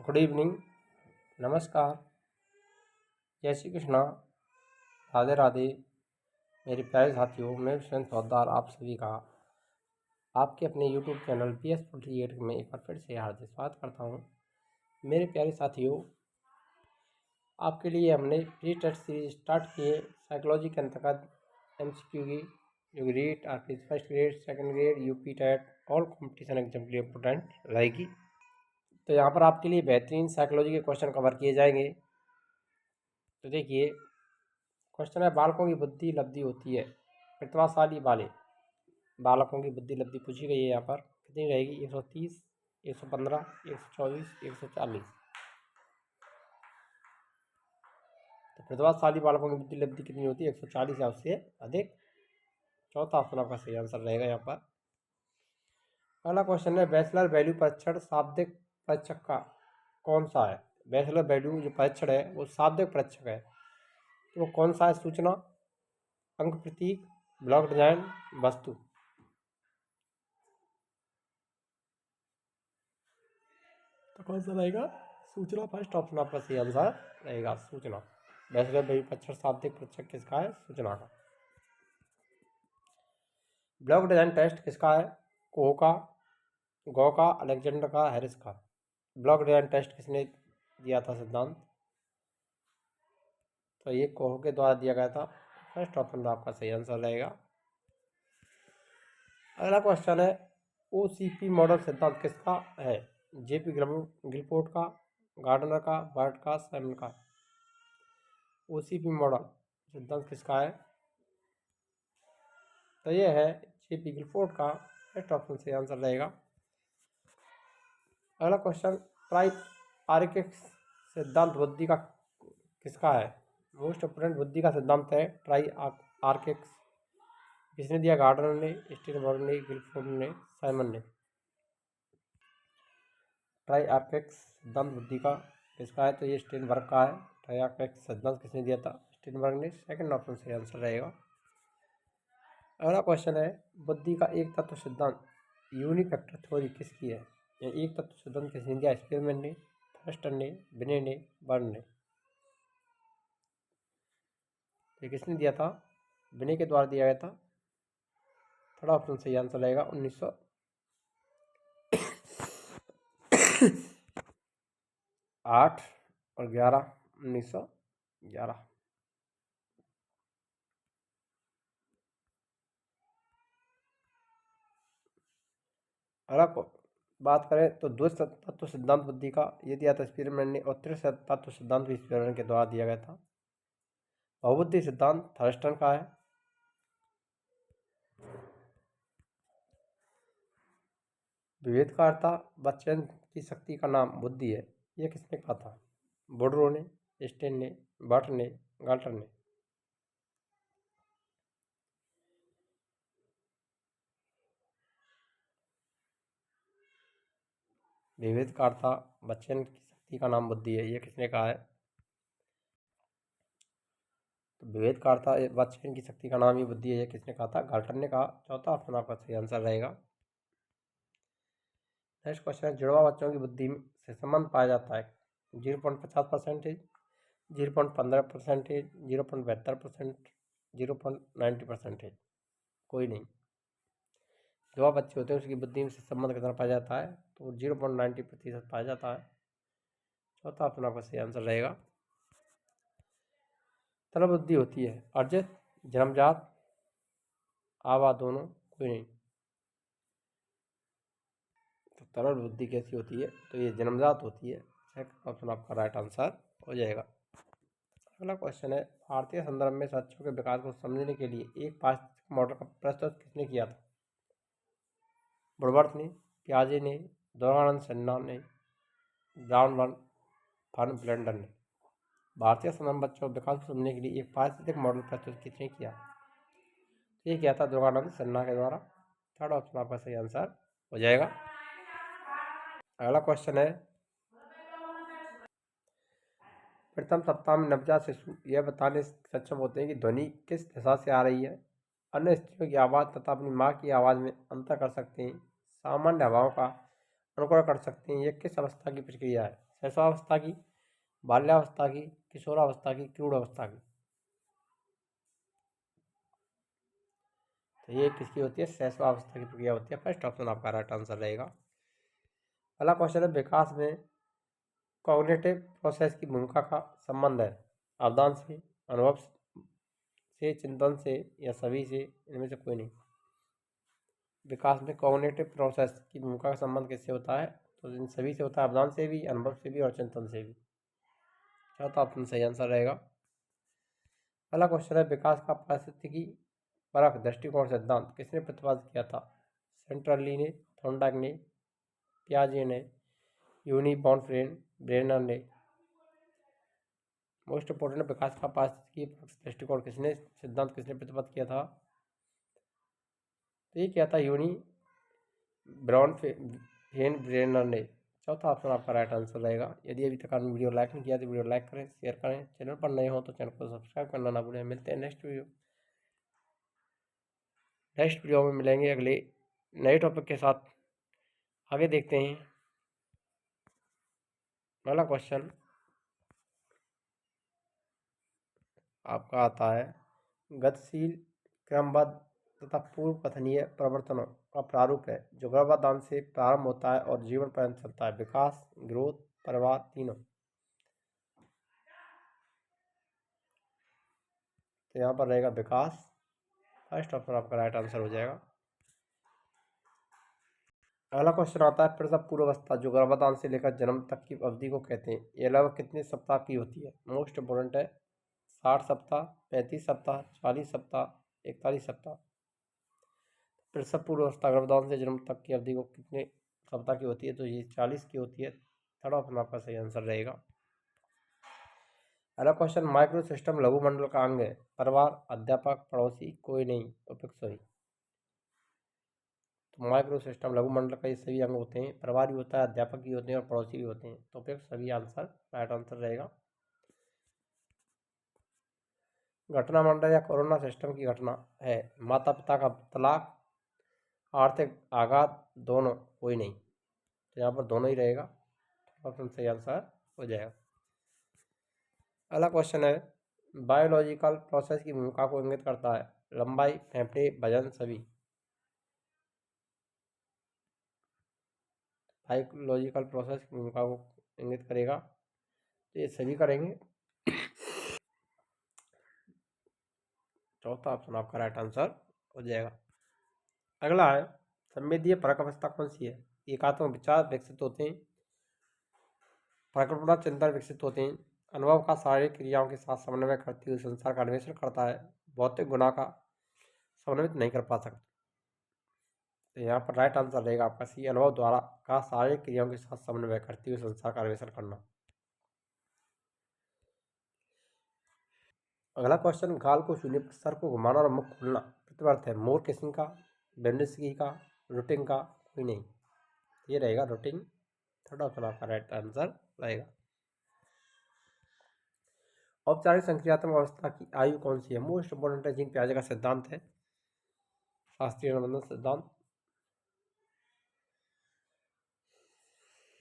Good evening, नमस्कार, जय श्री कृष्णा, राधे राधे। मेरे प्यारे साथियों, मैं विश्वेंद्र सौदार आप सभी का आपके अपने यूट्यूब चैनल PS48 में एक बार फिर से हार्दिक स्वागत करता हूं। मेरे प्यारे साथियों, आपके लिए हमने प्री टेस्ट सीरीज स्टार्ट किए साइकोलॉजी के अंतर्गत MCQ की, जो रीट आपकी first grade, second grade, UP TET all competition exam के लिए इम्पोर्टेंट रहेगी। तो यहाँ पर आपके लिए बेहतरीन साइकोलॉजी के क्वेश्चन कवर किए जाएंगे। तो देखिए, क्वेश्चन है, बालकों की बुद्धि लब्धि होती है प्रतिभाशाली वाले बालकों की बुद्धि लब्धि पूछी गई है। यहाँ पर कितनी रहेगी? 130, 115, 124, 140। तो प्रतिभाशाली बालकों की बुद्धि लब्धि कितनी होती है? 140 या उससे अधिक। चौथा ऑप्शन आपका सही आंसर रहेगा यहाँ पर। अगला क्वेश्चन है, बैचलर वैल्यू परीक्षण शाब्दिक परीक्षक का कौन सा है? बैचलर वैल्यू जो परीक्षण है वो शाब्दिक परीक्षक है, तो वो कौन सा है? सूचना, अंक प्रतीक, ब्लॉक डिजाइन, वस्तु। तो कौन सा रहेगा? सूचना। फर्स्ट ऑप्शन आपका सही आंसर रहेगा, सूचना। बैचलर वैल्यू परीक्षण शाब्दिक परीक्षक किसका है? सूचना का। ब्लॉक डिजाइन टेस्ट किसका है? कोह का, गौ का, अलेक्जेंडर का, हैरिस का। ब्लॉक डिजाइन टेस्ट किसने दिया था सिद्धांत? तो ये कोह के द्वारा दिया गया था। फर्स्ट ऑप्शन आपका सही आंसर रहेगा। अगला क्वेश्चन है, OCP मॉडल सिद्धांत किसका है? JP गिलफोर्ड का, गार्डनर का, बर्ट का, साइमन का। OCP मॉडल सिद्धांत किसका है? तो ये है JP गिलफोर्ड का। फर्स्ट ऑप्शन से आंसर रहेगा। अगला क्वेश्चन, ट्राई आर्किक्स सिद्धांत बुद्धि का किसका है? मोस्ट इंपोर्टेंट बुद्धि का सिद्धांत है ट्राई आर्किक्स। किसने दिया? गार्डनर ने, स्टीनबर्ग ने, गिलफोर्ड ने, साइमन ने। ट्राई आर्किक्स सिद्धांत बुद्धि का किसका है? तो ये स्टीनबर्ग का है। ट्राई आर्किक्स सिद्धांत किसने दिया था? स्टीनबर्ग ने। सेकंड ऑप्शन से आंसर रहेगा। अगला क्वेश्चन है, बुद्धि का एक तत्व सिद्धांत यूनिफैक्टर थ्योरी किसकी है? या एक तत्व सिद्धांत किसने दिया? स्पीरमैन ने, थर्स्टन ने, बिने ने, बर्न ने। ये किसने दिया था? बिने के द्वारा दिया गया था। थर्ड ऑप्शन सही आंसर रहेगा, 1908 और 1911। अगला बात करें तो द्वैत तत्व सिद्धांत बुद्धि का ये दिया था स्पीरमैन ने, और त्रिसत तत्व सिद्धांत भी स्पीरमैन के द्वारा दिया गया था। बहुबुद्धि सिद्धांत थर्स्टन का है। विवेककारता व चयन की शक्ति का नाम बुद्धि है, ये किसने कहा था? बोडरो ने, स्टेन ने, बट ने, गाल्टर ने। विवेककारता व चयन की शक्ति का नाम बुद्धि है, ये किसने कहा है? तो विवेककारता व चयन की शक्ति का नाम ही बुद्धि है, ये किसने कहा था? गाल्टर ने कहा। चौथा ऑप्शन आपका सही आंसर रहेगा। नेक्स्ट क्वेश्चन है, जुड़वा बच्चों की बुद्धि से संबंध पाया जाता है 0.50%, 0.15%, 0.72%, 0.90%। कोई नहीं। जुड़वा बच्चे होते हैं उसकी बुद्धि से संबंध कितना पाया जाता है? तो 0.90% पाया जाता है। चौथा ऑप्शन आपका सही आंसर रहेगा। तरल बुद्धि होती है अर्जित, जन्मजात, आवा, दोनों? कोई नहीं। तो तरल बुद्धि कैसी होती है? तो ये जन्मजात होती है। सेकंड ऑप्शन आपका राइट आंसर हो जाएगा। अगला क्वेश्चन है, भारतीय संदर्भ में बच्चों के विकास को समझने के लिए एक पारिस्थितिक मॉडल का प्रस्तुत किसने किया था? वुडवर्थ ने, पियाजे ने, दुर्गानंद सिन्हा ने, ब्राउन फन ब्लेंडर ने। भारतीय संदर्भ में बच्चों के विकास को समझने के लिए एक पारिस्थितिक मॉडल प्रस्तुत किसने किया? ये किया था दुर्गानंद सिन्हा के द्वारा। थर्ड ऑप्शन आपका सही आंसर हो जाएगा। अगला क्वेश्चन है, प्रथम सप्ताह में नवजात शिशु यह बताने में सक्षम होते हैं कि ध्वनि किस दिशा से आ रही है। अन्य स्त्रियों की आवाज़ तथा अपनी माँ की आवाज़ में अंतर कर सकते हैं। सामान्य हवाओं का अनुकरण कर सकते हैं। यह किस अवस्था की प्रक्रिया है? शैशवावस्था की, बाल्यावस्था की, किशोरावस्था की, क्रूरावस्था की। तो ये किसकी होती है? शैशवावस्था की प्रक्रिया होती है। फर्स्ट ऑप्शन आपका राइट आंसर रहेगा। अगला क्वेश्चन है, विकास में कॉग्निटिव प्रोसेस की भूमिका का संबंध है अवधान से, अनुभव से, चिंतन से या सभी से, इनमें से कोई नहीं। विकास में कॉग्निटिव प्रोसेस की भूमिका का संबंध किससे होता है? तो इन सभी से होता है, अवधान से भी, अनुभव से भी और चिंतन से भी। चौथा ऑप्शन सही आंसर रहेगा। अगला क्वेश्चन है, विकास का पारिस्थितिकी परक दृष्टिकोण सिद्धांत किसने प्रतिपादित किया था? सेंट्रली ने, थॉर्नडाइक ने, पियाजे ने, यूनी बॉर्नफ्रेंड, ब्रेनर ने। मोस्ट इंपोर्टेंट, विकास का पारिस्थितिकी दृष्टिकोण किसने सिद्धांत किसने प्रतिपादित किया था? तो ये क्या था? यूनी ब्रॉनफेन ब्रेनर ने। चौथा ऑप्शन आपका राइट आंसर रहेगा। यदि अभी तक आपने वीडियो लाइक नहीं किया तो वीडियो लाइक करें, शेयर करें। चैनल पर नए हो तो चैनल को सब्सक्राइब करना ना भूलें। मिलते हैं नेक्स्ट वीडियो में मिलेंगे अगले नए टॉपिक के साथ। आगे देखते हैं। पहला क्वेश्चन आपका आता है, गतिशील, क्रमबद्ध तथा पूर्व कथनीय परिवर्तनों का प्रारूप है जो गर्भाधान से प्रारंभ होता है और जीवन पर्यंत चलता है। विकास, ग्रोथ, परिवार, तीनों। तो यहाँ पर रहेगा विकास। फर्स्ट ऑप्शन आपका राइट आंसर हो जाएगा। अगला क्वेश्चन आता है, प्रसव पूर्वावस्था जो गर्भाधान से लेकर जन्म तक की अवधि को कहते हैं, ये लगभग कितने सप्ताह की होती है? मोस्ट इंपोर्टेंट है। 60 सप्ताह, 35 सप्ताह, 40 सप्ताह, 41 सप्ताह। प्रसव पूर्वावस्था गर्भाधान से जन्म तक की अवधि को कितने सप्ताह की होती है? तो ये 40 की होती है। थर्ड ऑप्शन आपका सही आंसर रहेगा। अगला क्वेश्चन, माइक्रो सिस्टम लघु मंडल का अंग है। परिवार, अध्यापक, पड़ोसी, कोई नहीं, उपयुक्त सही। तो माइक्रो सिस्टम लघु मंडल का ये सभी अंग होते हैं। परिवार भी होता है, अध्यापक भी होते हैं और पड़ोसी भी होते हैं। तो उपयुक्त सभी आंसर राइट आंसर रहेगा। घटना मंडल या कोरोना सिस्टम की घटना है, माता पिता का तलाक, आर्थिक आघात, दोनों, कोई नहीं। तो यहाँ पर दोनों ही रहेगा। ऑप्शन सही आंसर हो जाएगा। अगला क्वेश्चन है, बायोलॉजिकल प्रोसेस की भूमिका को इंगित करता है। लंबाई, फेफड़े, वजन, सभी। बायोलॉजिकल प्रोसेस की भूमिका को इंगित करेगा तो ये सभी करेंगे। चौथा ऑप्शन आपका राइट आंसर हो जाएगा। अगला है, संवेदीय परक अवस्था कौन सी है? एकात्मक विचार विकसित होते हैं, प्रकल्पना चिंतन विकसित होते हैं, अनुभव का शारीरिक क्रियाओं के साथ समन्वय करते हुए संसार का अन्वेषण करता है, भौतिक गुणा का समन्वित नहीं कर पा सकता। तो यहाँ पर राइट आंसर रहेगा आपका सी, अनुभव द्वारा का शारीरिक क्रियाओं के साथ समन्वय करते हुए संसार का अन्वेषण करना। अगला क्वेश्चन, गाल को शून्य पर सर को घुमाना और मुख खोलना प्रतिवर्त है। मोर किसिंग का, बेंडिस्की का, रूटिंग का, कोई नहीं। ये रहेगा रूटिंग। थर्ड ऑप्शन आपका राइट आंसर रहेगा। औपचारिक संक्रियात्मक अवस्था की आयु कौन सी है? मोस्ट इंपोर्टेंट है, जिंक पियाजे का सिद्धांत है, शास्त्रीय अनुबंधन सिद्धांत।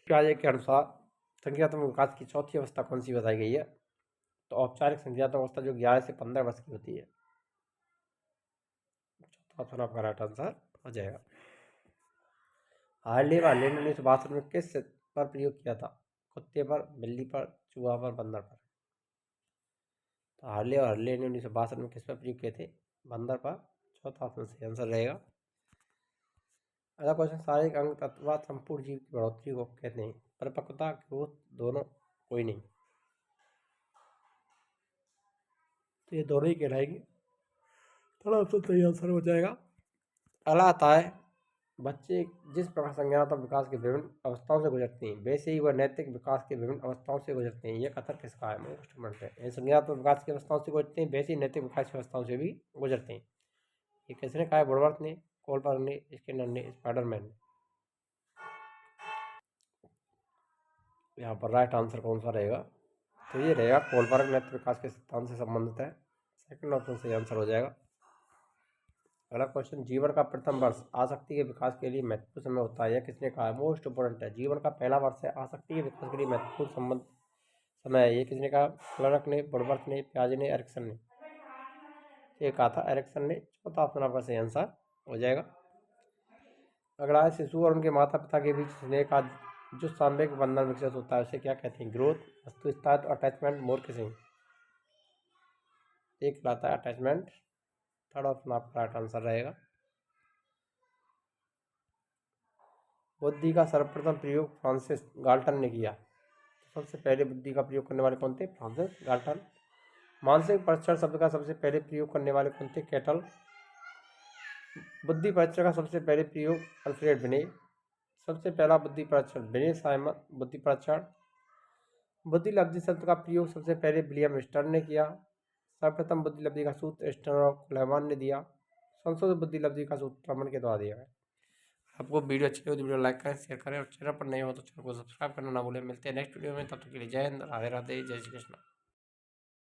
पियाजे के अनुसार संक्रियात्मक विकास की चौथी अवस्था कौन सी बताई गई है? तो औपचारिक संक्रियात्मक अवस्था जो 11 से 15 वर्ष की होती है। चौथा ऑप्शन आपका राइट आंसर हो जाएगा। हार्ले व हार्ले ने 1962 में किस पर प्रयोग किया था? कुत्ते पर, बिल्ली पर, चूहा पर, बंदर पर। तो हार्ले और हार्ले ने 1962 में किस पर प्रयोग किए थे? बंदर पर। चौथा ऑप्शन सही आंसर रहेगा। अगला क्वेश्चन, शारीरिक अंग अथवा संपूर्ण जीव की बढ़ोतरी को कहते हैं? परिपक्वता, ग्रोथ, दोनों, कोई नहीं। तो ये दोनों ही कहलाएंगे। थोड़ा ऑप्शन सही आंसर हो जाएगा। अगला आता है, बच्चे जिस प्रकार संज्ञानात्मक विकास की विभिन्न अवस्थाओं से गुजरते हैं वैसे ही वह नैतिक विकास की विभिन्न अवस्थाओं से गुजरते हैं। यह कथन किसका है? मोस्ट इंपोर्टेंट है। संज्ञानात्मक विकास की अवस्थाओं से गुजरते हैं वैसे ही नैतिक विकास की अवस्थाओं से भी गुजरते हैं। ये किसने कहा है? वुडवर्थ ने, कोलबर्ग ने, स्किनर ने, स्पाइडरमैन ने। यहाँ पर राइट आंसर कौन सा रहेगा? तो ये रहेगा कोलबर्ग नैतिक विकास के सिद्धांत से संबंधित है। सेकंड ऑप्शन सही आंसर हो जाएगा। अगला क्वेश्चन, जीवन का प्रथम वर्ष आसक्ति के विकास के लिए महत्वपूर्ण समय होता है, यह किसने कहा है? मोस्ट इंपोर्टेंट है। जीवन का पहला वर्ष है आसक्ति के विकास के लिए महत्वपूर्ण समय है, ये किसने कहा? क्लर्क ने, वुडवर्थ ने, पियाजे ने, एरिक्सन ने। ये कहा था एरिक्सन ने। चौथा ऑप्शन आपका सही आंसर हो जाएगा। अगला है, शिशु और उनके माता पिता के बीच स्नेह का जो सांवेगिक बंधन विकसित होता है उसे क्या कहते हैं? ग्रोथ, वस्तुस्थिति, अटैचमेंट, मोर किसिंग। एक लाता है अटैचमेंट। थर्ड ऑप्शन आपका राइट आंसर रहेगा। बुद्धि का सर्वप्रथम प्रयोग फ्रांसिस गाल्टन ने किया। सबसे पहले बुद्धि का प्रयोग करने वाले कौन थे? Francis Galton. मानसिक परीक्षण शब्द का सबसे पहले प्रयोग करने वाले कौन थे? कैटल। बुद्धि परीक्षण का सबसे पहले प्रयोग अल्फ्रेड बिने। सबसे पहला बुद्धि परीक्षण बिने साइमन बुद्धि परीक्षण। बुद्धि लब्धि शब्द का प्रयोग सबसे पहले विलियम स्टर्न ने किया। सर्वप्रथम बुद्धि लब्धि का सूत्र स्टर्न और क्लेमान ने दिया। संशोधित बुद्धि लब्धि का सूत्र रमन के द्वारा दिया है। आपको वीडियो अच्छी लगी तो वीडियो लाइक करें, शेयर करें और चैनल पर नए हो तो चैनल को सब्सक्राइब करना ना भूलें। मिलते हैं नेक्स्ट वीडियो में, तब तक के लिए जय हिंद, राधे राधे, जय श्री कृष्ण।